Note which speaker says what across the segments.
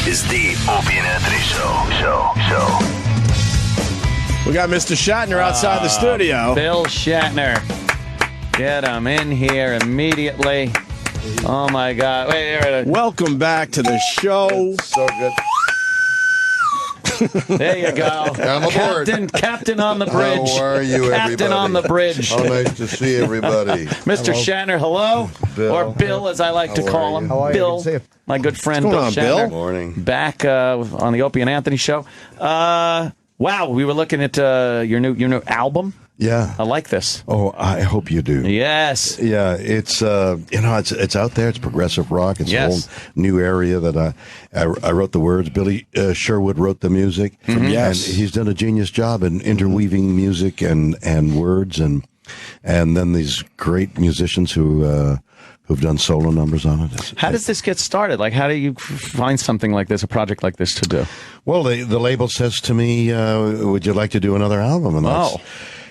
Speaker 1: is the Opie and Anthony Show.
Speaker 2: We got Mr. Shatner outside the studio.
Speaker 3: Bill Shatner. Get him in here immediately. Oh, my God. Wait.
Speaker 2: Welcome back to the show.
Speaker 4: So good.
Speaker 3: There you go.
Speaker 4: I'm aboard.
Speaker 3: Captain on the bridge.
Speaker 4: How are you, everybody?
Speaker 3: Captain on the bridge.
Speaker 4: How nice to see everybody.
Speaker 3: Mr. Shatner, hello.
Speaker 4: Bill.
Speaker 3: Or Bill, as I like to call him.
Speaker 5: How are you?
Speaker 3: Bill.
Speaker 5: Good to see you.
Speaker 3: My good friend
Speaker 2: What's going
Speaker 3: Bill
Speaker 2: on,
Speaker 3: Shatner.
Speaker 2: Bill?
Speaker 4: Morning.
Speaker 3: Back on the Opie and Anthony Show. Wow, we were looking at your new album.
Speaker 6: Yeah.
Speaker 3: I like this.
Speaker 6: Oh, I hope you do.
Speaker 3: Yes.
Speaker 6: Yeah, it's it's out there. It's progressive rock. It's
Speaker 3: Yes.
Speaker 6: a whole new area that I wrote the words. Billy Sherwood wrote the music.
Speaker 2: Yes.
Speaker 6: And he's done a genius job in interweaving music and words and then these great musicians who've done solo numbers on it.
Speaker 3: How does this get started? Like, how do you find something like this, a project like this to do?
Speaker 6: Well, the label says to me, "Would you like to do another album?"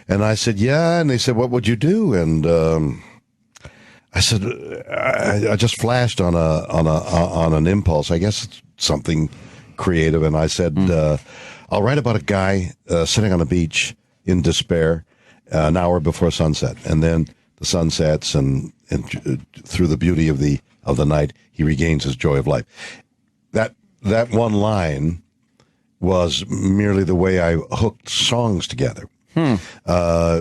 Speaker 6: And I said, "Yeah." And they said, "What would you do?" And I said, "I just flashed on an impulse. I guess it's something creative." And I said, "I'll write about a guy sitting on a beach in despair, an hour before sunset, and then the sun sets, and through the beauty of the night, he regains his joy of life." That one line was merely the way I hooked songs together. Now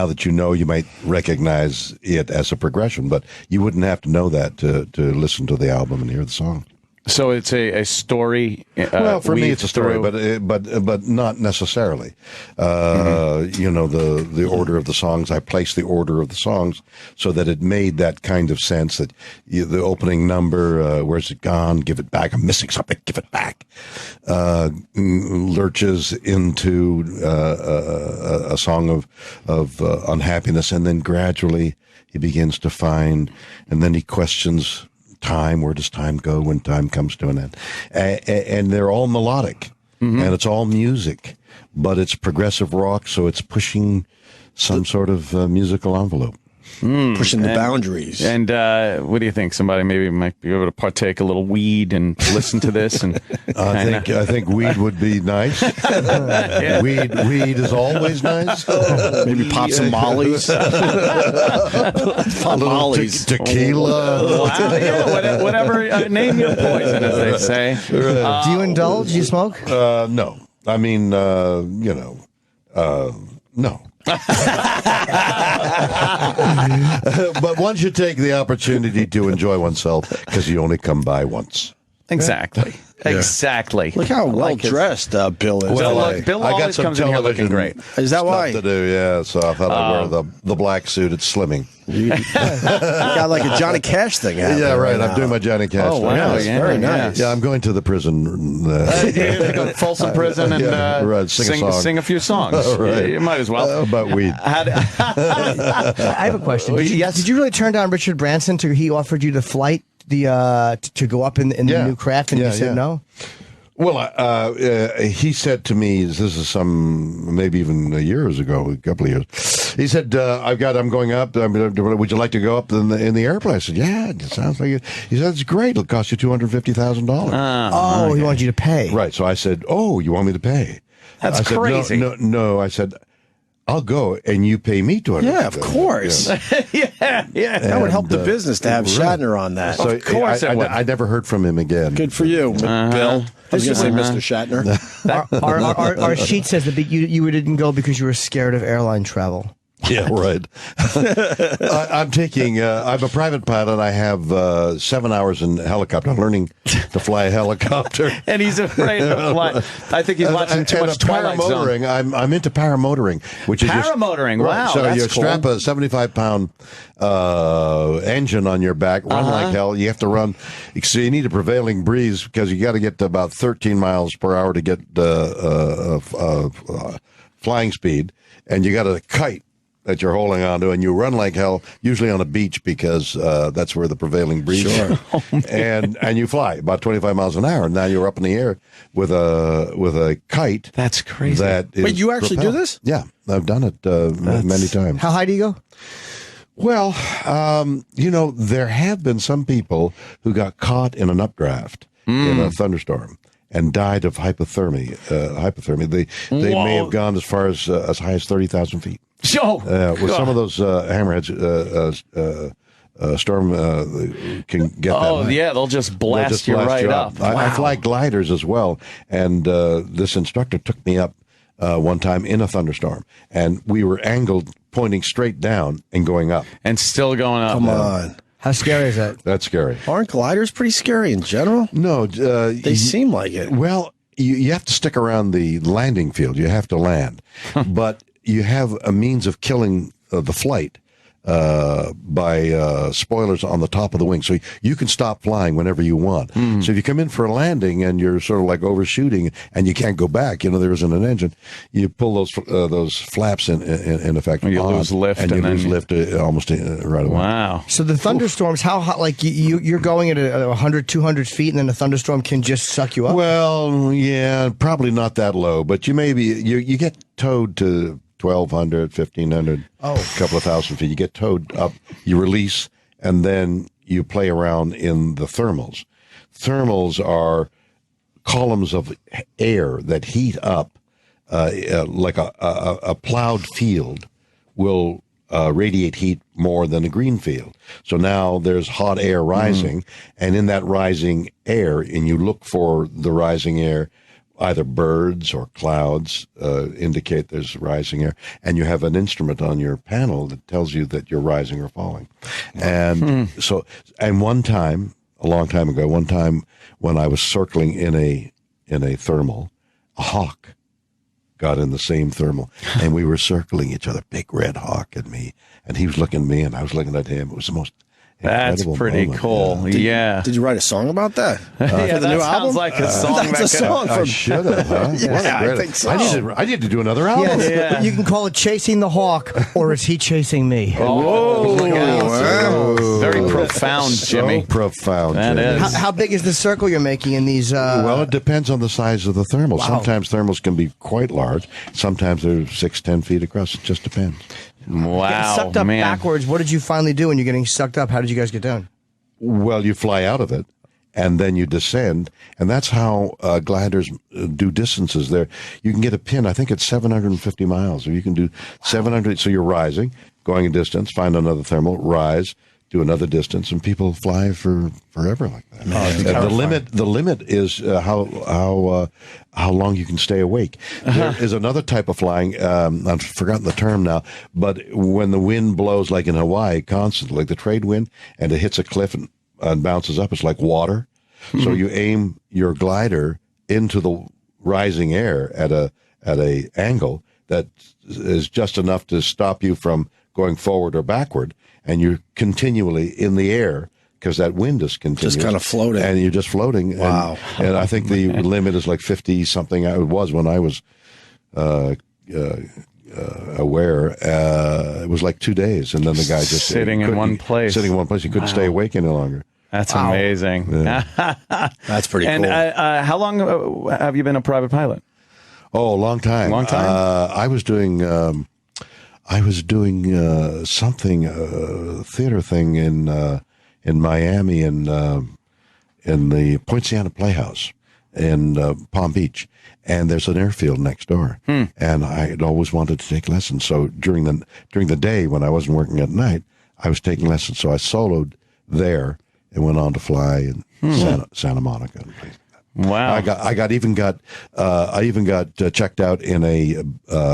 Speaker 6: that you know, you might recognize it as a progression, but you wouldn't have to know that to listen to the album and hear the song.
Speaker 3: So it's a story.
Speaker 6: Well, for me, it's a story,
Speaker 3: through.
Speaker 6: but not necessarily. You know, the order of the songs. I placed the order of the songs so that it made that kind of sense that the opening number, "Where's it gone? Give it back. I'm missing something. Give it back." Lurches into a song of unhappiness, and then gradually he begins to find, and then he questions time. Where does time go when time comes to an end? And they're all melodic, and it's all music, but it's progressive rock, so it's pushing some sort of musical envelope.
Speaker 2: Pushing the boundaries.
Speaker 3: And what do you think? Somebody maybe might be able to partake a little weed and listen to this. And
Speaker 6: I think weed would be nice.
Speaker 3: Yeah.
Speaker 6: Weed is always nice.
Speaker 2: Maybe pop some mollies. Pop mollies.
Speaker 6: Tequila.
Speaker 3: Wow, yeah, whatever. Name your poison, as they say.
Speaker 5: Do you indulge? Do you smoke?
Speaker 6: No. I mean, no. But one should take the opportunity to enjoy oneself because you only come by once.
Speaker 3: Exactly. Exactly.
Speaker 2: Look how well dressed Bill is.
Speaker 3: Bill
Speaker 6: I got
Speaker 3: always
Speaker 6: some
Speaker 3: comes in here looking
Speaker 6: television
Speaker 3: great.
Speaker 2: Is that
Speaker 6: stuff
Speaker 2: why?
Speaker 6: to do, yeah. So I thought I'd wear the black suit. It's slimming.
Speaker 2: You got like a Johnny Cash thing happening.
Speaker 6: Yeah, right.
Speaker 2: now.
Speaker 6: I'm doing my Johnny Cash.
Speaker 3: Oh,
Speaker 6: thing.
Speaker 3: wow.
Speaker 2: Yes,
Speaker 3: Yeah,
Speaker 2: very
Speaker 3: yeah.
Speaker 2: nice.
Speaker 6: Yeah, I'm going to the prison.
Speaker 3: You go to Folsom Prison and
Speaker 6: right, sing a song.
Speaker 3: sing a few songs.
Speaker 6: Right.
Speaker 3: You might as well.
Speaker 6: About weed.
Speaker 5: I have a question. Did you really turn down Richard Branson to he offered you the flight to go up in the new craft and you said no?
Speaker 6: Well, he said to me, this is maybe even years ago, a couple of years. He said, I'm going up. Would you like to go up in the airplane? I said, yeah, it sounds like it. He said, it's great. It'll cost you $250,000.
Speaker 5: He wanted you to pay.
Speaker 6: Right. So I said, oh, you want me to pay?
Speaker 3: That's
Speaker 6: I said,
Speaker 3: crazy.
Speaker 6: No. I said, I'll go and you pay me $250,000.
Speaker 2: Yeah, of course.
Speaker 3: Yeah.
Speaker 2: That would help the business to have Shatner on that.
Speaker 6: So
Speaker 3: Of course it would.
Speaker 6: I never heard from him again.
Speaker 2: Good for you, Bill. I was going to say Mr. Shatner.
Speaker 5: Our sheet says that you didn't go because you were scared of airline travel.
Speaker 6: Yeah, right. I'm a private pilot. I have 7 hours in helicopter. I'm learning to fly a helicopter.
Speaker 3: And he's afraid of flying. I think he's watching too much Twilight Zone.
Speaker 6: paramotoring. I'm into paramotoring, which is
Speaker 3: Paramotoring, wow,
Speaker 6: So
Speaker 3: that's
Speaker 6: you
Speaker 3: cool.
Speaker 6: strap a 75-pound engine on your back, run like hell. You have to run. So you need a prevailing breeze because you got to get to about 13 miles per hour to get flying speed, and you got a kite that you're holding onto, and you run like hell, usually on a beach because that's where the prevailing breeze is. And you fly about 25 miles an hour, and now you're up in the air with a kite.
Speaker 3: That's crazy.
Speaker 2: Wait, you actually do this?
Speaker 6: Yeah, I've done it many times.
Speaker 5: How high do you go?
Speaker 6: Well, there have been some people who got caught in an updraft in a thunderstorm and died of hypothermia. They may have gone as far as high as 30,000 feet. With some of those hammerheads, storm can get that high.
Speaker 3: Yeah, they'll just blast you right up.
Speaker 6: I fly gliders as well, and this instructor took me up one time in a thunderstorm, and we were angled, pointing straight down and going up.
Speaker 3: And still going up.
Speaker 2: Come on.
Speaker 5: How scary is that?
Speaker 6: That's scary.
Speaker 2: Aren't gliders pretty scary in general?
Speaker 6: No.
Speaker 2: They seem like it.
Speaker 6: Well, you have to stick around the landing field. You have to land. But you have a means of killing the flight by spoilers on the top of the wing. So you can stop flying whenever you want. So if you come in for a landing and you're sort of like overshooting and you can't go back, there isn't an engine, you pull those flaps in effect.
Speaker 3: You lose lift.
Speaker 6: And you lose lift almost right away.
Speaker 3: Wow.
Speaker 5: So the thunderstorms, how hot, like you're going at 100, 200 feet and then a thunderstorm can just suck you up?
Speaker 6: Well, yeah, probably not that low, but you get towed to 1,200, 1,500, a couple of thousand feet. You get towed up, you release, and then you play around in the thermals. Thermals are columns of air that heat up like a plowed field will radiate heat more than a green field. So now there's hot air rising, and in that rising air, and you look for the rising air, either birds or clouds indicate there's rising air, and you have an instrument on your panel that tells you that you're rising or falling. And one time, a long time ago, when I was circling in a thermal, a hawk got in the same thermal, and we were circling each other, big red hawk and me, and he was looking at me, and I was looking at him. It was the most
Speaker 3: That's pretty
Speaker 6: moment.
Speaker 3: cool. Yeah.
Speaker 2: Did you write a song about that?
Speaker 3: Yeah,
Speaker 2: for the
Speaker 3: that
Speaker 2: new
Speaker 3: sounds
Speaker 2: album?
Speaker 3: like a song.
Speaker 2: That's a song
Speaker 6: I
Speaker 2: from.
Speaker 6: should have, huh?
Speaker 2: Yeah, I think so.
Speaker 6: I need to do another album.
Speaker 5: Yes,
Speaker 3: Yeah.
Speaker 5: you can call it Chasing the Hawk, or is he chasing me?
Speaker 3: Very profound, Jimmy.
Speaker 6: So profound.
Speaker 3: That
Speaker 6: Jimmy.
Speaker 3: is.
Speaker 5: How big is the circle you're making in these?
Speaker 6: Well, it depends on the size of the thermal.
Speaker 5: Wow.
Speaker 6: Sometimes thermals can be quite large. Sometimes they're 6-10 feet across. It just depends.
Speaker 3: Wow,
Speaker 5: getting sucked up
Speaker 3: man.
Speaker 5: backwards. What did you finally do when you're getting sucked up? How did you guys get down?
Speaker 6: Well, you fly out of it, and then you descend, and that's how gliders do distances. There, you can get a pin. I think it's 750 miles. Or you can do 700. So you're rising, going a distance, find another thermal, rise, do another distance, and people fly for forever like that. The limit is how long you can stay awake. There is another type of flying. I've forgotten the term now, but when the wind blows, like in Hawaii, constantly, like the trade wind, and it hits a cliff and bounces up, it's like water. So you aim your glider into the rising air at a angle that is just enough to stop you from going forward or backward, and you're continually in the air because that wind is continuous.
Speaker 2: Just kind of floating.
Speaker 6: And you're just floating.
Speaker 2: Wow.
Speaker 6: And I think the limit is like 50-something. It was when I was aware. It was like 2 days, and then the guy just
Speaker 3: Sitting in one place.
Speaker 6: Sitting in one place. He couldn't stay awake any longer.
Speaker 3: That's amazing.
Speaker 2: That's pretty
Speaker 3: And
Speaker 2: cool.
Speaker 3: how long have you been a private pilot?
Speaker 6: Oh, a long time.
Speaker 3: Long time?
Speaker 6: I was doing something, theater thing in Miami in the Poinciana Playhouse in Palm Beach, and there's an airfield next door, and I had always wanted to take lessons. So during the day when I wasn't working at night, I was taking lessons. So I soloed there and went on to fly in Santa Monica and places.
Speaker 3: Wow.
Speaker 6: I even got checked out in a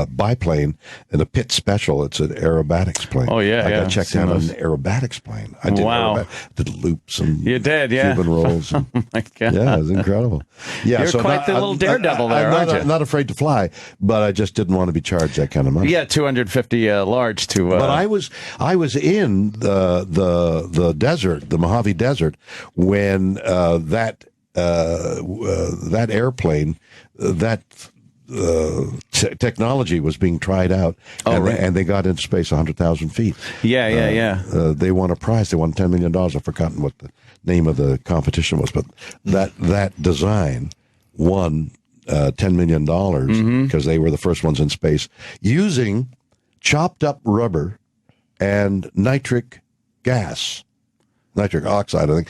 Speaker 6: biplane in a Pitt Special. It's an aerobatics plane.
Speaker 3: Oh, yeah,
Speaker 6: I
Speaker 3: yeah.
Speaker 6: got checked out on an aerobatics plane. I did
Speaker 3: Wow.
Speaker 6: did loops and
Speaker 3: You did, yeah.
Speaker 6: Cuban rolls. And,
Speaker 3: Oh my God.
Speaker 6: yeah, it was incredible. Yeah,
Speaker 3: You're quite the little daredevil there,
Speaker 6: I'm
Speaker 3: aren't you?
Speaker 6: I'm not afraid to fly, but I just didn't want to be charged that kind of money.
Speaker 3: Yeah, 250 large to.
Speaker 6: But I was in the desert, the Mojave Desert, when that airplane, technology was being tried out, and they got into space 100,000 feet.
Speaker 3: Yeah.
Speaker 6: They won a prize. They won $10 million. I've forgotten what the name of the competition was, but that design won $10 million because they were the first ones in space using chopped up rubber and nitric oxide, I think.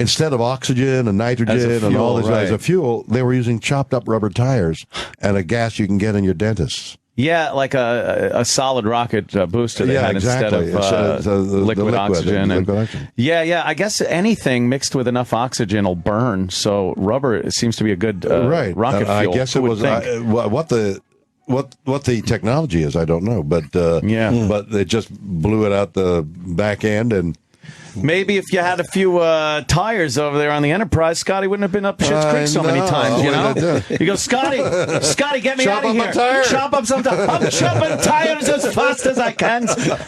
Speaker 6: instead of oxygen and nitrogen and all this as a fuel, they were using chopped up rubber tires and a gas you can get in your dentist's.
Speaker 3: Yeah, like a solid rocket booster they had
Speaker 6: exactly.
Speaker 3: instead of liquid oxygen.
Speaker 6: Liquid oxygen.
Speaker 3: Yeah. I guess anything mixed with enough oxygen will burn. So rubber seems to be a good rocket fuel.
Speaker 6: I guess it was what the technology is. I don't know, but but they just blew it out the back end and.
Speaker 3: Maybe if you had a few tires over there on the Enterprise, Scotty wouldn't have been up Schitt's Creek so many times, you know? You go, Scotty, get me out of here. Chop up some tires. I'm chopping tires as fast as I can.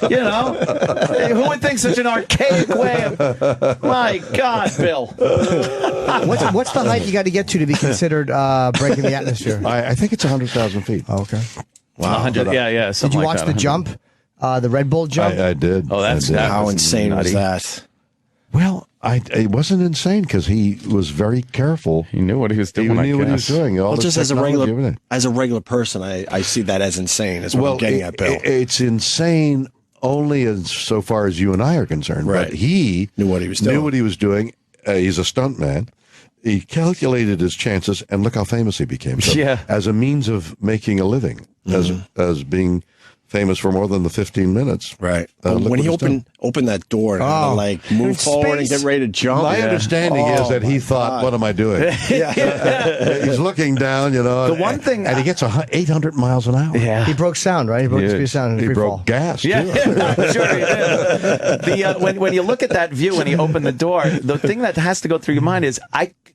Speaker 3: You know? Hey, who would think such an archaic way of... My God, Bill.
Speaker 5: What's the height you got to get to be considered breaking the atmosphere?
Speaker 6: I think it's 100,000 feet.
Speaker 5: Oh, okay.
Speaker 3: Wow. 100, yeah.
Speaker 5: Did you watch
Speaker 3: like
Speaker 5: the jump? The Red Bull jump?
Speaker 6: I did.
Speaker 3: Oh,
Speaker 2: how insane was that?
Speaker 6: Well, it wasn't insane because he was very careful.
Speaker 3: He knew what he was doing.
Speaker 6: He knew what he was doing.
Speaker 2: Well, just as a regular person, I see that as insane. Is what I'm getting at, Bill.
Speaker 6: It's insane only as so far as you and I are concerned.
Speaker 2: Right.
Speaker 6: But he
Speaker 2: knew what he was doing.
Speaker 6: He's a stunt man. He calculated his chances, and look how famous he became. So, as a means of making a living, as being famous for more than the 15 minutes.
Speaker 2: Right. When he opened that door and like move forward and get ready to jump.
Speaker 6: My understanding is that he thought, what am I doing? He's looking down, you know.
Speaker 3: The one thing...
Speaker 6: And he gets 800 miles an hour.
Speaker 5: Yeah. He broke sound, right? He broke the speed of sound.
Speaker 6: He broke gas, too.
Speaker 3: Yeah, I'm sure he did. When you look at that view when he opened the door, the thing that has to go through your mind is,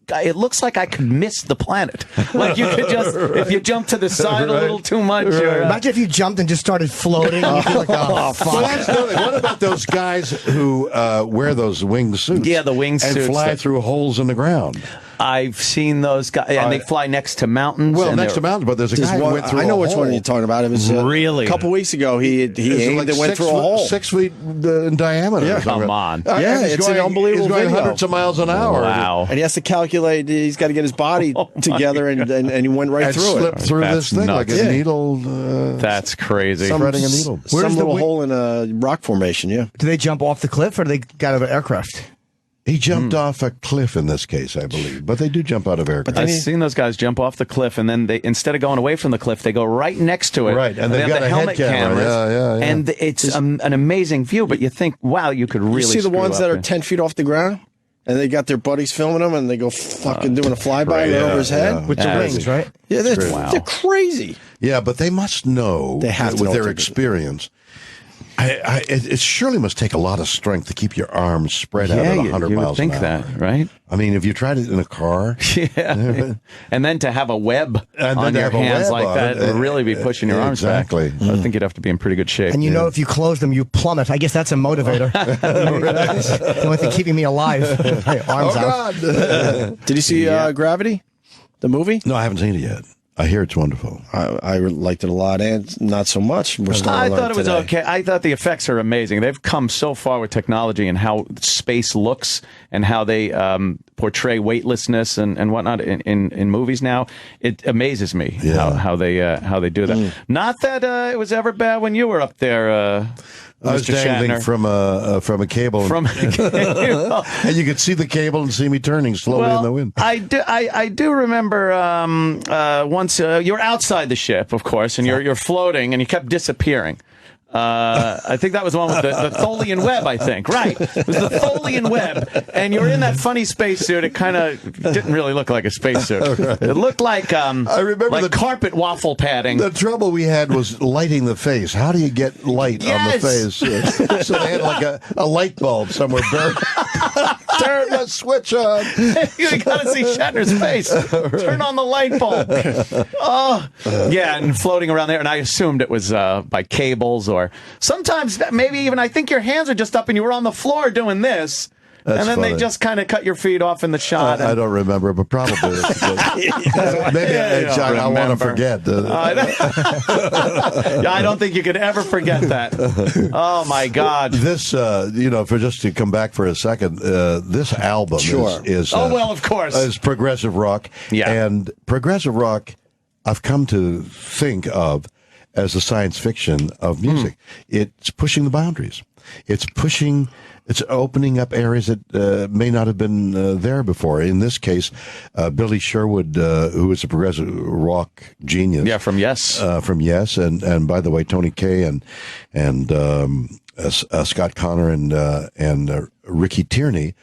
Speaker 3: it looks like I could miss the planet. Like you could just, if you jump to the side a little too much.
Speaker 5: Imagine if you jumped and just started floating. You'd be like, oh, fuck.
Speaker 6: Well, that's what about those guys who wear those winged suits?
Speaker 3: Yeah, the winged
Speaker 6: suits. And fly through holes in the ground.
Speaker 3: I've seen those guys, and they fly next to mountains.
Speaker 6: Well, next to mountains, but there's a guy who went through
Speaker 2: I know which one you're talking about. It was
Speaker 3: really
Speaker 2: a couple weeks ago. He aimed and went through a hole
Speaker 6: 6 feet in diameter.
Speaker 3: Yeah, come on.
Speaker 2: It's an unbelievable
Speaker 6: He's going
Speaker 2: video.
Speaker 6: hundreds of miles an hour.
Speaker 3: Wow.
Speaker 2: And he has to calculate. He's got to get his body together, and he went right through it.
Speaker 6: Slipped through this thing like a needle.
Speaker 3: That's crazy.
Speaker 6: Threading a needle.
Speaker 2: Some little hole in a rock formation. Yeah.
Speaker 5: Do they jump off the cliff, or do they got out of an aircraft?
Speaker 6: He jumped off a cliff in this case, I believe. But they do jump out of aircraft.
Speaker 3: I've seen those guys jump off the cliff, and then they, instead of going away from the cliff, they go right next to it.
Speaker 6: Right, and
Speaker 3: they
Speaker 6: they've
Speaker 3: have
Speaker 6: got
Speaker 3: the
Speaker 6: a
Speaker 3: helmet
Speaker 6: head camera.
Speaker 3: cameras.
Speaker 6: Yeah.
Speaker 3: And it's an amazing view, but you think, wow, you could really
Speaker 2: You see the
Speaker 3: screw
Speaker 2: ones
Speaker 3: up
Speaker 2: that are
Speaker 3: there.
Speaker 2: 10 feet off the ground? And they got their buddies filming them, and they go fucking doing a flyby over his head.
Speaker 5: With the wings, right?
Speaker 2: Yeah, they're crazy.
Speaker 6: Yeah, but they must know,
Speaker 2: They have to
Speaker 6: with
Speaker 2: know
Speaker 6: their
Speaker 2: what they're
Speaker 6: experience. It surely must take a lot of strength to keep your arms spread out at 100
Speaker 3: you
Speaker 6: miles
Speaker 3: would think
Speaker 6: an hour.
Speaker 3: that, right?
Speaker 6: I mean, if you tried it in a car.
Speaker 3: Yeah. And then to have a web on your hands like that would really be pushing your arms back.
Speaker 6: Exactly.
Speaker 3: I think you'd have to be in pretty good shape.
Speaker 5: And you know, if you close them, you plummet. I guess that's a motivator. The only thing keeping me alive. My arms out.
Speaker 2: Did you see Gravity, the movie?
Speaker 6: No, I haven't seen it yet. I hear it's wonderful.
Speaker 2: I liked it a lot, and not so much.
Speaker 3: I thought it was okay. I thought the effects are amazing. They've come so far with technology and how space looks and how they portray weightlessness and whatnot in movies now. It amazes me how they do that. Not that it was ever bad when you were up there.
Speaker 6: I was
Speaker 3: Mr.
Speaker 6: dangling
Speaker 3: Shatner.
Speaker 6: from a cable. And you could see the cable and see me turning slowly in the wind.
Speaker 3: I do remember once you were outside the ship, of course, and you're floating, and you kept disappearing. I think that was the one with the Tholian web, I think. Right. It was the Tholian web. And you were in that funny spacesuit. It kind of didn't really look like a spacesuit. Right. It looked like I remember the carpet waffle padding.
Speaker 6: The trouble we had was lighting the face. How do you get light on the face? So they had like a light bulb somewhere buried. Turn the switch on.
Speaker 3: You got to see Shatner's face. Turn on the light bulb. Oh, yeah, and floating around there. And I assumed it was by cables or sometimes maybe even I think your hands are just up and you were on the floor doing this.
Speaker 6: That's
Speaker 3: and then
Speaker 6: funny.
Speaker 3: they just kind of cut your feet off in the shot.
Speaker 6: I don't remember, but probably. Maybe I want to forget.
Speaker 3: I don't think you could ever forget that. Oh, my God.
Speaker 6: This, for just to come back for a second, this album is
Speaker 3: of course.
Speaker 6: Is progressive rock.
Speaker 3: Yeah.
Speaker 6: And progressive rock, I've come to think of as the science fiction of music. It's pushing the boundaries. It's pushing It's opening up areas that may not have been there before. In this case, Billy Sherwood, who is a progressive rock genius.
Speaker 3: Yeah, from Yes.
Speaker 6: From Yes. And by the way, Tony Kaye and Scott Connor and Ricky Tierney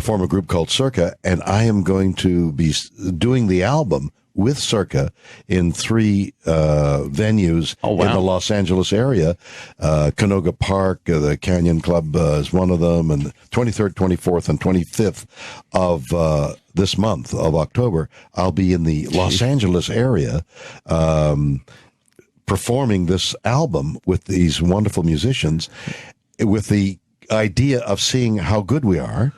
Speaker 6: form a group called Circa. And I am going to be doing the album with Circa in 3 venues in the Los Angeles area. Canoga Park, the Canyon Club is one of them, and the 23rd, 24th, and 25th of this month of October, I'll be in the Los Angeles area performing this album with these wonderful musicians with the idea of seeing how good we are,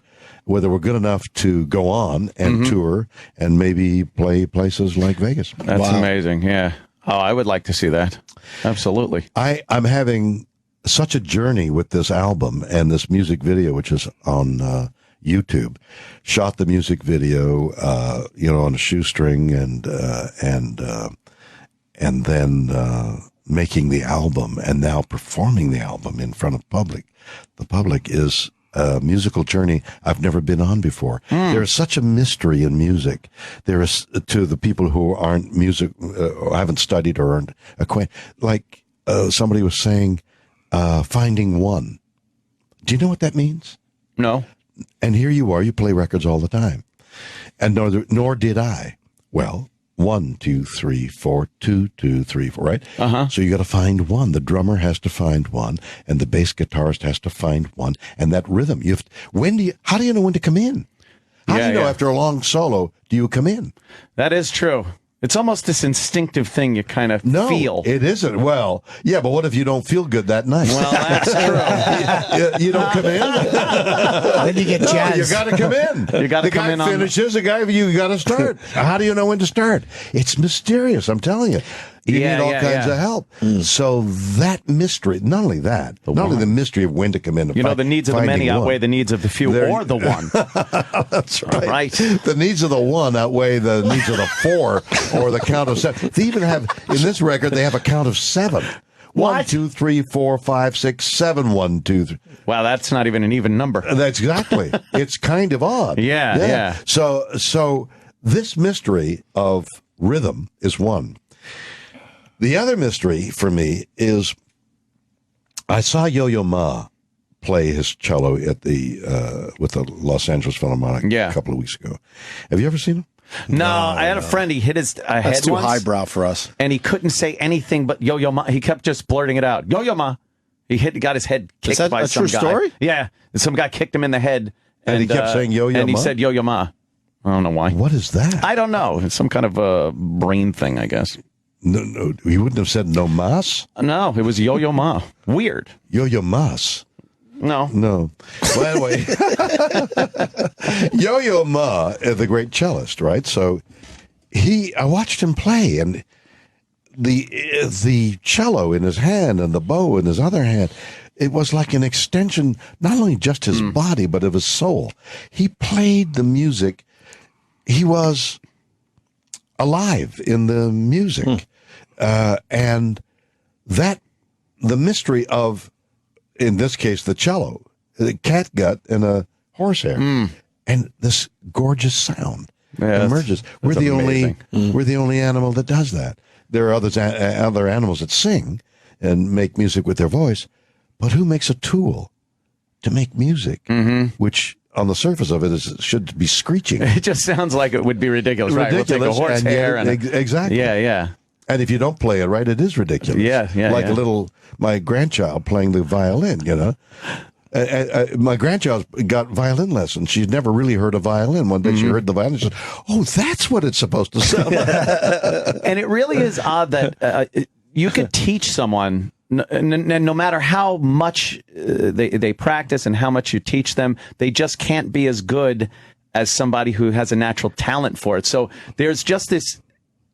Speaker 6: whether we're good enough to go on and tour and maybe play places like Vegas.
Speaker 3: That's amazing. Yeah. Oh, I would like to see that. Absolutely.
Speaker 6: I'm having such a journey with this album and this music video, which is on YouTube. Shot the music video, on a shoestring and then making the album and now performing the album in front of public. The public is a musical journey I've never been on before. There is such a mystery in music. There is, to the people who aren't music, or haven't studied or aren't acquainted, like somebody was saying, finding one. Do you know what that means?
Speaker 3: No.
Speaker 6: And here you are, you play records all the time. And nor did I. Well, 1, 2, 3, 4, 2, 2, 3, 4, right? So you got to find one. The drummer has to find one, and the bass guitarist has to find one, and that rhythm. How do you know when to come in? How do you know after a long solo, do you come in?
Speaker 3: That is true. It's almost this instinctive thing you kind of feel.
Speaker 6: It isn't. Well, yeah, but what if you don't feel good that night?
Speaker 3: Well, that's true.
Speaker 6: you don't come in?
Speaker 5: Then you get jazz.
Speaker 6: You got to come in.
Speaker 3: You got to come in.
Speaker 6: The guy finishes, you got to start. How do you know when to start? It's mysterious, I'm telling you. You need all kinds of help. So that mystery, not only that, not only the mystery of when to come in.
Speaker 3: The needs of the many outweigh the needs of the few or the one.
Speaker 6: That's right.
Speaker 3: Right.
Speaker 6: The needs of the one outweigh the needs of the 4 or the count of 7. They even have, in this record, they have a count of 7.
Speaker 3: What?
Speaker 6: 1, 2, 3, 4, 5, 6, 7, 1, 2, 3.
Speaker 3: Wow, that's not even an even number.
Speaker 6: That's exactly. It's kind of odd.
Speaker 3: Yeah.
Speaker 6: So this mystery of rhythm is one. The other mystery for me is I saw Yo-Yo Ma play his cello at with the Los Angeles Philharmonic a couple of weeks ago. Have you ever seen him?
Speaker 3: No, I had a friend. He hit his head
Speaker 2: That's too
Speaker 3: once,
Speaker 2: highbrow for us.
Speaker 3: and he couldn't say anything but Yo-Yo Ma. He kept just blurting it out. Yo-Yo Ma. He got his head kicked
Speaker 2: Is that
Speaker 3: by
Speaker 2: a
Speaker 3: some
Speaker 2: true
Speaker 3: guy.
Speaker 2: story?
Speaker 3: Yeah, and some guy kicked him in the head,
Speaker 6: And he kept saying Yo-Yo
Speaker 3: and he
Speaker 6: Ma?
Speaker 3: said Yo-Yo Ma. I don't know why.
Speaker 6: What is that?
Speaker 3: I don't know. It's some kind of a brain thing, I guess.
Speaker 6: No, he wouldn't have said no mas.
Speaker 3: No, it was Yo-Yo Ma. Weird.
Speaker 6: Yo-Yo mas.
Speaker 3: No.
Speaker 6: Well, anyway, Yo-Yo Ma, the great cellist, right? So I watched him play, and the cello in his hand and the bow in his other hand, it was like an extension, not only just his body, but of his soul. He played the music. He was alive in the music. And that, the mystery of, in this case, the cello, the catgut and a horsehair, and this gorgeous sound emerges. We're the only animal that does that. There are other animals that sing and make music with their voice, but who makes a tool to make music, which on the surface of it should be screeching?
Speaker 3: It just sounds like it would be ridiculous, right? We'll take a horse hair and
Speaker 6: exactly.
Speaker 3: Yeah.
Speaker 6: And if you don't play it right, it is ridiculous.
Speaker 3: Yeah.
Speaker 6: Like my grandchild playing the violin, my grandchild got violin lessons. She's never really heard a violin. One day she heard the violin. She said, "Oh, that's what it's supposed to sound like."
Speaker 3: And it really is odd that you could teach someone, no matter how much they practice and how much you teach them, they just can't be as good as somebody who has a natural talent for it. So there's just this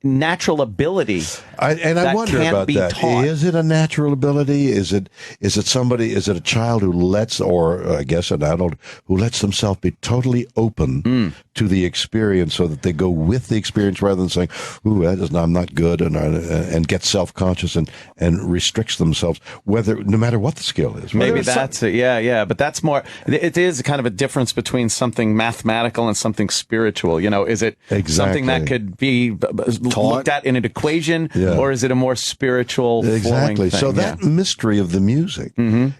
Speaker 3: natural ability.
Speaker 6: I
Speaker 3: that
Speaker 6: wonder
Speaker 3: can't
Speaker 6: about
Speaker 3: be
Speaker 6: that.
Speaker 3: taught.
Speaker 6: Is it a natural ability? Is it somebody? Is it a child who lets, or I guess an adult who lets themselves be totally open to the experience, so that they go with the experience rather than saying, "Ooh, I'm not good," and get self-conscious and restricts themselves, no matter what the skill is.
Speaker 3: Maybe that's it. Yeah. But that's more. It is kind of a difference between something mathematical and something spiritual. Is it something that could be looked at in an equation, or is it a more spiritual flowing thing?
Speaker 6: So that mystery of the music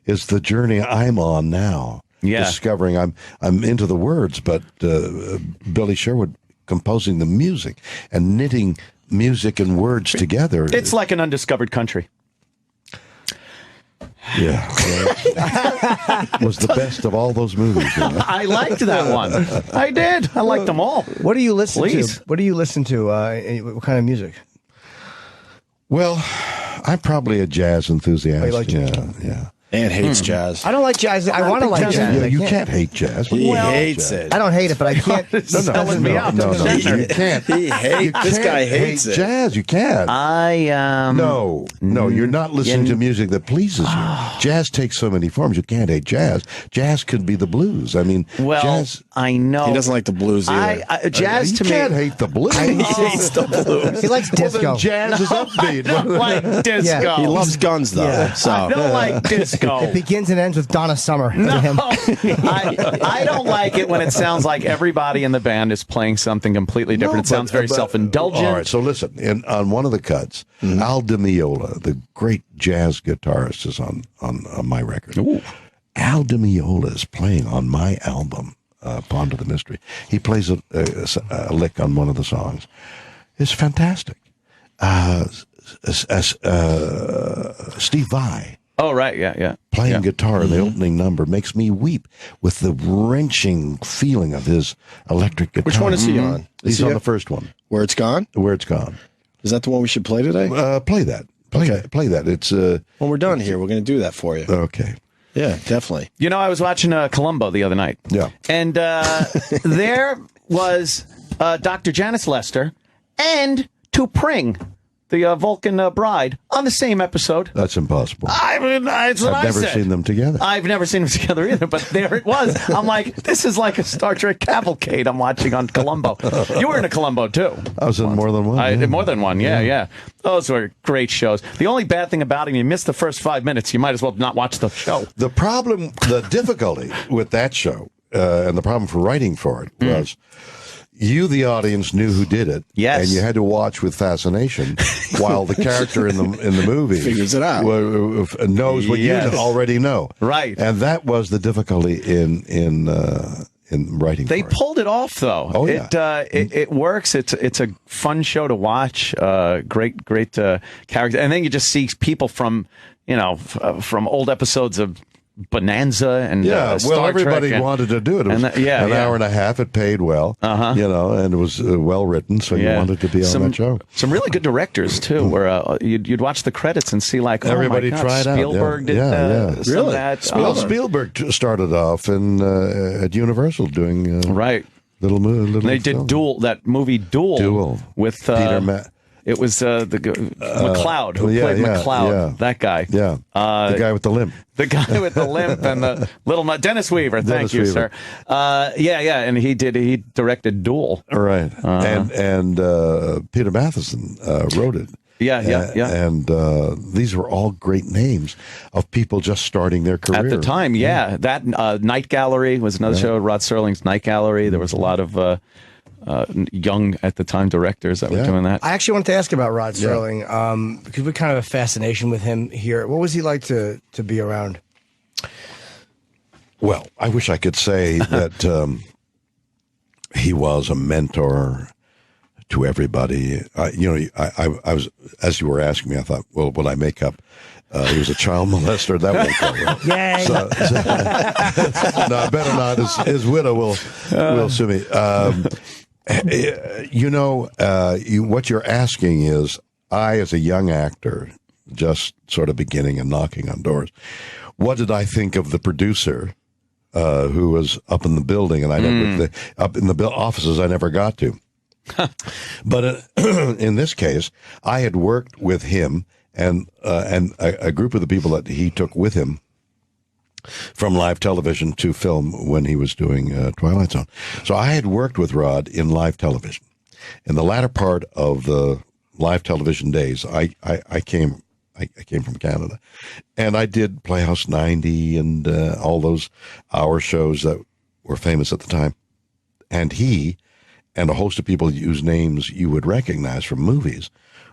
Speaker 6: is the journey I'm on now. Discovering I'm into the words, but Billy Sherwood composing the music and knitting music and words together.
Speaker 3: It's like an undiscovered country.
Speaker 6: Yeah, was the best of all those movies.
Speaker 3: I liked that one. I did. I liked them all.
Speaker 5: What do you listen to? What do you listen to? What kind of music?
Speaker 6: Well, I'm probably a jazz enthusiast.
Speaker 5: Oh, you like jazz?
Speaker 6: Yeah.
Speaker 2: Dan hates jazz.
Speaker 5: I don't like jazz. I want to like jazz.
Speaker 6: Yeah, you can't hate jazz.
Speaker 2: He hates it.
Speaker 5: I don't hate it, but I can't.
Speaker 6: No, you can't.
Speaker 2: This guy hates it.
Speaker 6: Jazz. You can't. No, you're not listening to music that pleases you. Jazz takes so many forms. You can't hate jazz. Jazz could be the blues. I mean, jazz.
Speaker 3: I know
Speaker 2: he doesn't like the blues either.
Speaker 3: Jazz to
Speaker 6: you
Speaker 3: me.
Speaker 6: can't hate the blues.
Speaker 2: He hates the blues.
Speaker 5: He likes disco.
Speaker 6: Well, then jazz is upbeat.
Speaker 3: I don't like disco.
Speaker 5: Yeah.
Speaker 2: He loves guns though.
Speaker 5: Yeah.
Speaker 2: So
Speaker 3: I don't like disco.
Speaker 5: It begins and ends with Donna Summer.
Speaker 3: No,
Speaker 5: to him.
Speaker 3: I don't like it when it sounds like everybody in the band is playing something completely different. It sounds very self-indulgent.
Speaker 6: All right, so listen, on one of the cuts, Al Di Meola, the great jazz guitarist, is on my record.
Speaker 3: Ooh.
Speaker 6: Al Di Meola is playing on my album, Pond of the Mystery. He plays a lick on one of the songs. It's fantastic. Steve Vai.
Speaker 3: Oh, right, yeah.
Speaker 6: Playing guitar in the opening number makes me weep with the wrenching feeling of his electric guitar.
Speaker 2: which one is he on?
Speaker 6: He's on the first one.
Speaker 2: Where It's Gone?
Speaker 6: Where It's Gone.
Speaker 2: Is that the one we should play today?
Speaker 6: Play that. Play that. It's
Speaker 2: when we're done here, we're going to do that for you.
Speaker 6: okay.
Speaker 2: Yeah, definitely.
Speaker 3: I was watching Columbo the other night.
Speaker 6: Yeah.
Speaker 3: And there was Dr. Janice Lester and T'Pring, the Vulcan bride, on the same episode.
Speaker 6: That's impossible.
Speaker 3: I've
Speaker 6: never seen them together.
Speaker 3: I've never seen them together either, but there it was. I'm like, this is like a Star Trek cavalcade I'm watching on Columbo. You were in a Columbo, too.
Speaker 6: I was in more than one.
Speaker 3: More than one, yeah. Those were great shows. The only bad thing about it, you missed the first 5 minutes. You might as well not watch the show.
Speaker 6: The difficulty with that show, and the problem for writing for it was, you, the audience, knew who did it, and you had to watch with fascination, while the character in the movie
Speaker 2: figures it out,
Speaker 6: knows what you already know,
Speaker 3: right?
Speaker 6: And that was the difficulty in writing.
Speaker 3: They pulled it off, though.
Speaker 6: Oh yeah,
Speaker 3: it works. It's a fun show to watch. Great character, and then you just see people from from old episodes of Bonanza and Star
Speaker 6: everybody
Speaker 3: Trek
Speaker 6: wanted to do it. It was an hour and a half. It paid well, and it was well written, so you wanted to be on that show.
Speaker 3: Some really good directors too. Where you'd watch the credits and see
Speaker 6: everybody tried
Speaker 3: Spielberg
Speaker 6: out.
Speaker 3: Did some of that.
Speaker 6: Well, Spielberg started off at Universal doing
Speaker 3: right
Speaker 6: little
Speaker 3: They did
Speaker 6: film.
Speaker 3: that movie Duel with
Speaker 6: Peter.
Speaker 3: It was McLeod who played McLeod.
Speaker 6: Yeah.
Speaker 3: That guy.
Speaker 6: Yeah. The guy with the limp.
Speaker 3: The guy with the limp and the little Dennis Weaver. Thank you, sir. And he directed Duel.
Speaker 6: Right. And Peter Matheson wrote it.
Speaker 3: Yeah.
Speaker 6: And these were all great names of people just starting their career.
Speaker 3: At the time, That Night Gallery was another show, Rod Serling's Night Gallery. There was a lot of young at the time directors that were doing that.
Speaker 5: I actually wanted to ask about Rod Serling because we kind of have a fascination with him here. What was he like to be around?
Speaker 6: Well, I wish I could say that he was a mentor to everybody. I was, as you were asking me, I thought, well, would I make up? He was a child molester. That won't go well.
Speaker 5: Yay!
Speaker 6: No, I better not. His widow will sue me. What you're asking is, I, as a young actor, just sort of beginning and knocking on doors, what did I think of the producer who was up in the building, and up in the offices I never got to? But in this case, I had worked with him and a group of the people that he took with him from live television to film when he was doing Twilight Zone. So I had worked with Rod in live television. In the latter part of the live television days, I came from Canada, and I did Playhouse 90 and all those hour shows that were famous at the time. And he and a host of people whose names you would recognize from movies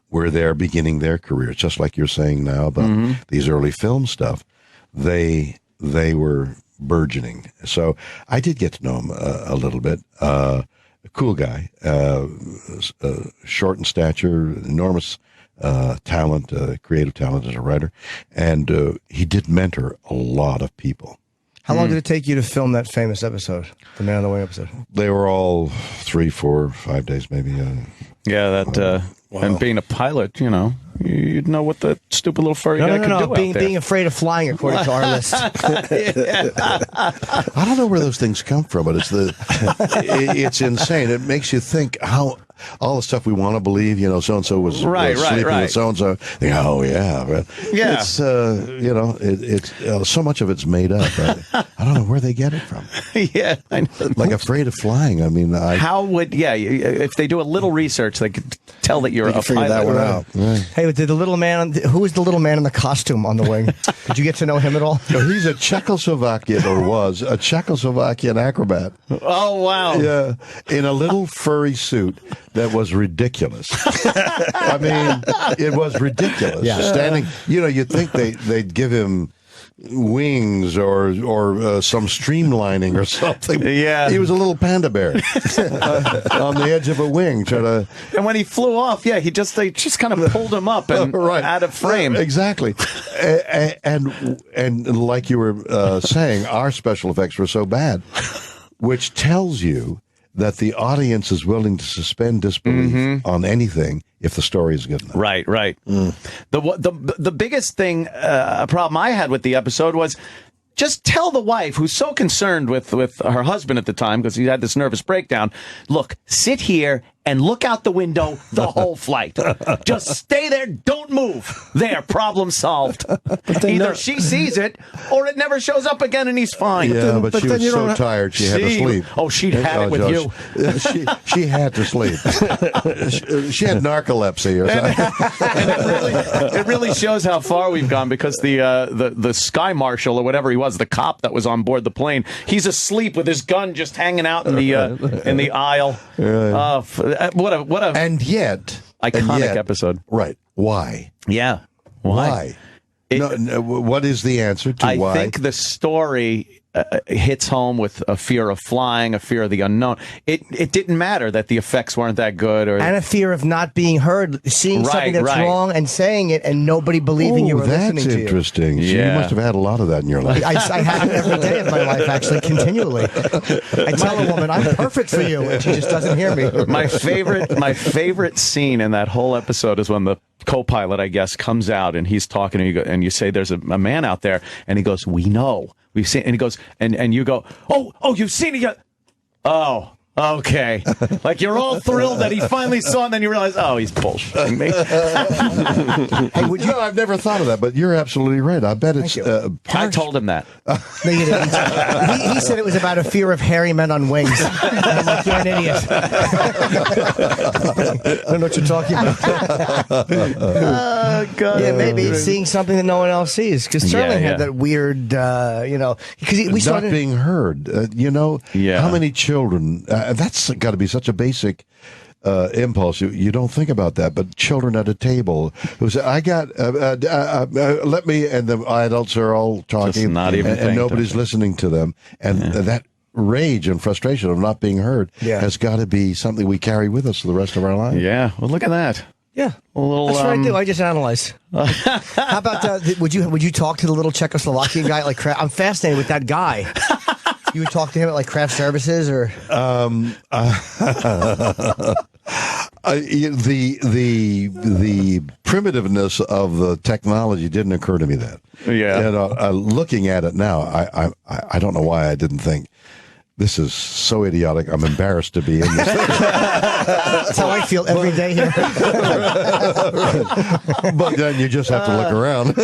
Speaker 6: were there beginning their careers, just like you're saying now about these early film stuff. They were burgeoning. So I did get to know him a little bit. A cool guy, short in stature, enormous talent, creative talent as a writer. And he did mentor a lot of people.
Speaker 5: How long did it take you to film that famous episode, the Man on the Wing episode?
Speaker 6: They were all 3, 4, 5 days, maybe.
Speaker 3: Yeah, that and being a pilot, you'd know what the stupid little furry guy could do out there.
Speaker 5: Being afraid of flying, according to our list.
Speaker 6: I don't know where those things come from, but it's insane. It makes you think how all the stuff we want to believe, so and so was sleeping with so and so. Oh yeah, but it's so much of it's made up. I don't know where they get it from.
Speaker 3: Yeah, I know.
Speaker 6: Like afraid of flying. I mean,
Speaker 3: how would if they do a little research, they could tell that you're a
Speaker 2: figure
Speaker 3: pilot.
Speaker 2: that one out.
Speaker 6: Right.
Speaker 5: Hey, did the little man? Who was the little man in the costume on the wing? Did you get to know him at all?
Speaker 6: He's a Czechoslovakian, or was a Czechoslovakian acrobat.
Speaker 3: Oh wow!
Speaker 6: Yeah, in a little furry suit that was ridiculous. I mean, it was ridiculous.
Speaker 5: Yeah.
Speaker 6: Standing, you'd think they'd give him wings or some streamlining or something.
Speaker 3: Yeah,
Speaker 6: he was a little panda bear on the edge of a wing.
Speaker 3: And when he flew off, they just kind of pulled him up and out of frame.
Speaker 6: Exactly. And like you were saying, our special effects were so bad, which tells you that the audience is willing to suspend disbelief on anything if the story is good enough.
Speaker 3: Right. The biggest problem I had with the episode was just tell the wife, who's so concerned with her husband at the time because he had this nervous breakdown, look, sit here and look out the window the whole flight. Just stay there, don't move. There, problem solved. Either she sees it or it never shows up again and he's fine.
Speaker 6: Yeah, but she was so tired she had to sleep.
Speaker 3: Oh, she'd had it with you.
Speaker 6: She had to sleep. She had narcolepsy or something.
Speaker 3: And it really shows how far we've gone because the sky marshal or whatever he was, the cop that was on board the plane, he's asleep with his gun just hanging out in the aisle. What a
Speaker 6: and yet
Speaker 3: iconic episode.
Speaker 6: Right. Why?
Speaker 3: Yeah. Why?
Speaker 6: What is the answer to why?
Speaker 3: I think the story hits home with a fear of flying, a fear of the unknown. It didn't matter that the effects weren't that good, and
Speaker 5: a fear of not being heard, seeing something that's wrong and saying it, and nobody believing you or listening to you.
Speaker 6: That's interesting. So you must have had a lot of that in your life.
Speaker 5: I have it every day of my life, actually, continually. I tell a woman, I'm perfect for you, and she just doesn't hear me.
Speaker 3: My favorite scene in that whole episode is when the co-pilot, I guess, comes out and he's talking to you, and you say, "There's a man out there," and he goes, "We know. We've seen," and he goes, and you go, oh, you've seen it yet? Oh, okay. Like you're all thrilled that he finally saw, and then you realize, oh, he's bullshitting me.
Speaker 6: Hey, I've never thought of that, but you're absolutely right. I bet it's.
Speaker 3: I told him that.
Speaker 5: No, you didn't. He said it was about a fear of hairy men on wings. And I'm like, you're an idiot. I don't know what you're talking about.
Speaker 3: Oh, God.
Speaker 5: Yeah, maybe seeing something that no one else sees. Because Sterling had that weird, because we started
Speaker 6: not being heard. How many children? That's got to be such a basic impulse. You don't think about that, but children at a table who say, "I got, let me," and the adults are all talking,
Speaker 3: just not even
Speaker 6: and nobody's listening to them, and that rage and frustration of not being heard has got to be something we carry with us for the rest of our lives.
Speaker 3: Yeah, well, look at that.
Speaker 5: Yeah, that's what I do. I just analyze. How about would you talk to the little Czechoslovakian guy like I'm fascinated with that guy. You would talk to him at like craft services or the primitiveness of the technology didn't occur to me then.
Speaker 3: Yeah.
Speaker 6: And, looking at it now, I don't know why I didn't think this is so idiotic. I'm embarrassed to be in this.
Speaker 5: That's how I feel every day here.
Speaker 6: But then you just have to look around.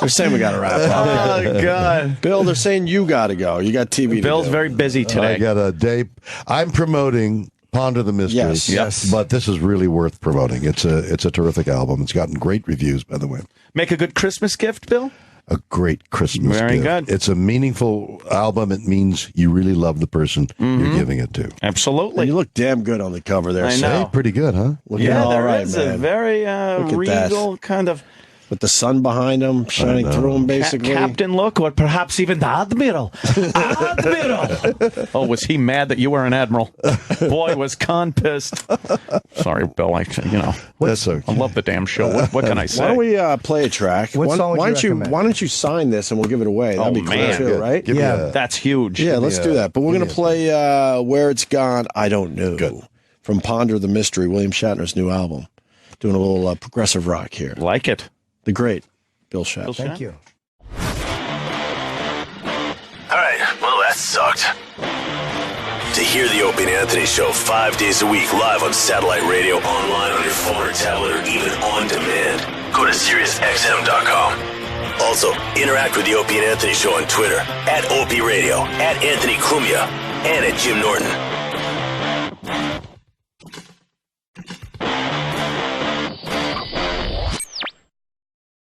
Speaker 2: They're saying we got to wrap up.
Speaker 3: Oh, God.
Speaker 2: Bill, they're saying you got to go. You got TV to
Speaker 3: Bill's
Speaker 2: do.
Speaker 3: very busy today.
Speaker 6: I got a day. I'm promoting Ponder the Mystery.
Speaker 2: Yes.
Speaker 6: But this is really worth promoting. It's a terrific album. It's gotten great reviews, by the way.
Speaker 3: Make a good Christmas gift, Bill?
Speaker 6: A great Christmas
Speaker 3: Very
Speaker 6: gift.
Speaker 3: good.
Speaker 6: It's a meaningful album. It means you really love the person you're giving it to.
Speaker 3: Absolutely.
Speaker 2: You look damn good on the cover there.
Speaker 3: I
Speaker 2: Sam.
Speaker 3: know.
Speaker 6: Hey, pretty good, huh?
Speaker 2: Looking
Speaker 3: Yeah,
Speaker 2: all
Speaker 3: there
Speaker 2: right,
Speaker 3: is
Speaker 2: man.
Speaker 3: a very
Speaker 2: at
Speaker 3: regal
Speaker 2: that.
Speaker 3: kind of
Speaker 2: With the sun behind him, shining through him, basically.
Speaker 3: captain look, or perhaps even the admiral. Admiral. Oh, was he mad that you were an admiral? Boy, was Khan pissed. Sorry, Bill.
Speaker 6: That's okay.
Speaker 3: I love the damn show. What can I say?
Speaker 2: Why don't we play a track?
Speaker 5: What song would you recommend?
Speaker 2: Why don't you sign this and we'll give it away? That'd
Speaker 3: Oh,
Speaker 2: be cool
Speaker 3: man.
Speaker 2: too, right?
Speaker 6: Give me
Speaker 5: Yeah.
Speaker 6: a-
Speaker 3: That's huge.
Speaker 2: Yeah, let's do that. But we're going to play Where It's Gone, I Don't Know.
Speaker 6: Good.
Speaker 2: From Ponder the Mystery, William Shatner's new album. Doing a little progressive rock here.
Speaker 3: Like it.
Speaker 2: The great Bill Shatner.
Speaker 5: Thank you.
Speaker 1: All right, well, that sucked. To hear the Opie and Anthony Show 5 days a week live on satellite radio, online on your phone or tablet, or even on demand, go to SiriusXM.com. Also, interact with the Opie and Anthony Show on Twitter, @Opie Radio, @Anthony Cumia, and @Jim Norton.